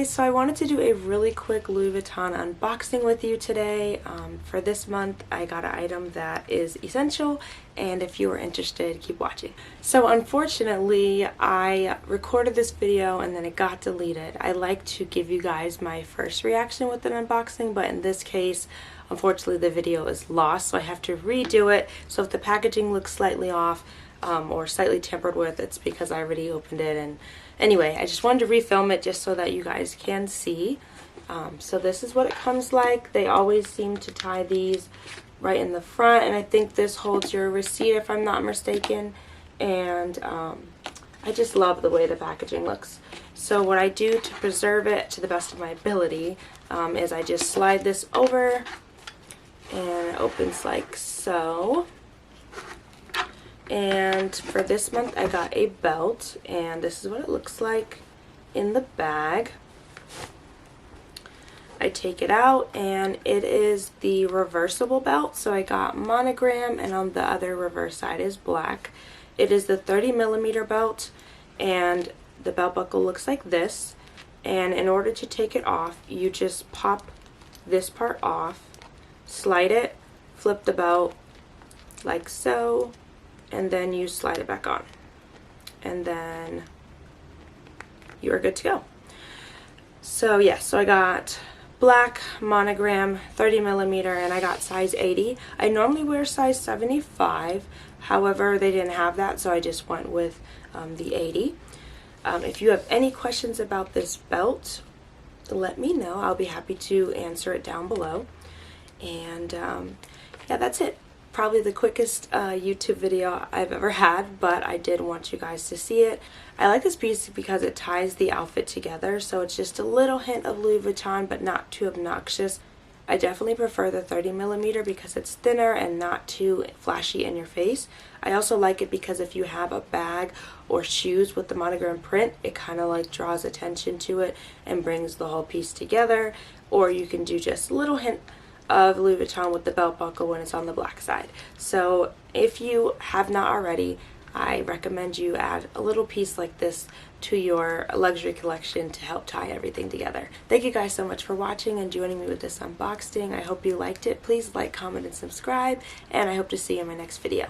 guys, so I wanted to do a really quick Louis Vuitton unboxing with you today. For this month I got an item that is essential, and if you are interested, keep watching. So unfortunately I recorded this video and then it got deleted. I like to give you guys my first reaction with an unboxing, but in this case unfortunately the video is lost, so I have to redo it. So if the packaging looks slightly off or slightly tampered with, it's because I already opened it. And anyway, I just wanted to refilm it just so that you guys can see. So this is what it comes like. They always seem to tie these right in the front, and I think this holds your receipt if I'm not mistaken. And I just love the way the packaging looks. So what I do to preserve it to the best of my ability is I just slide this over and it opens like so. And for this month I got a belt, and this is what it looks like in the bag. I take it out and it is the reversible belt, so I got monogram, and on the other reverse side is black. It is the 30mm belt, and the belt buckle looks like this. And in order to take it off, you just pop this part off, slide it, flip the belt like so, and then you slide it back on, and then you are good to go. So yeah, so I got black, monogram, 30mm, and I got size 80. I normally wear size 75, however they didn't have that, so I just went with the 80. If you have any questions about this belt, let me know. I'll be happy to answer it down below. And yeah, that's it. Probably the quickest YouTube video I've ever had, but I did want you guys to see it. I like this piece because it ties the outfit together, so it's just a little hint of Louis Vuitton but not too obnoxious. I definitely prefer the 30mm because it's thinner and not too flashy in your face. I also like it because if you have a bag or shoes with the monogram print, it kind of like draws attention to it and brings the whole piece together. Or you can do just a little hint of Louis Vuitton with the belt buckle when it's on the black side. So if you have not already, I recommend you add a little piece like this to your luxury collection to help tie everything together. Thank you guys so much for watching and joining me with this unboxing. I hope you liked it. Please like, comment, and subscribe, and I hope to see you in my next video.